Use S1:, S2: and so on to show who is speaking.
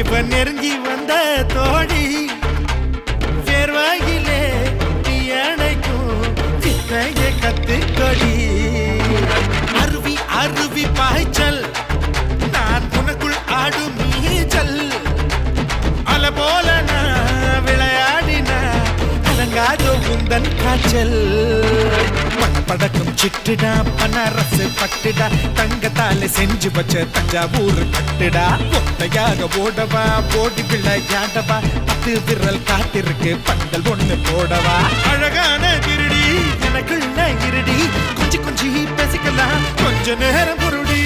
S1: இவ நெருங்கி வந்த தோழி சேர்வாயிலே நீ அணைக்கும் சித்தைய கத்துக்கொடி அருவி அருவி பாய்ச்சல் நான் உனக்குள் ஆடும் நீச்சல் அல போல நான் விளையாடினா அலங்காதோ உந்தன் காய்ச்சல் படக்கும் சிட்டுடா பனரசு பட்டுடா தங்கத்தால செஞ்சு வச்ச தஞ்சாவூர் கட்டுடா ஒத்தையாக ஓடவா போடி விளையாடவா 10 விரல் காத்திருக்கு பந்தல் ஒண்ணு போடவா அழகான இருடி எனக்குள்ள இருடி கொஞ்சி கொஞ்சி பேசிக்கலாம் கொஞ்ச நேரம் பொருடி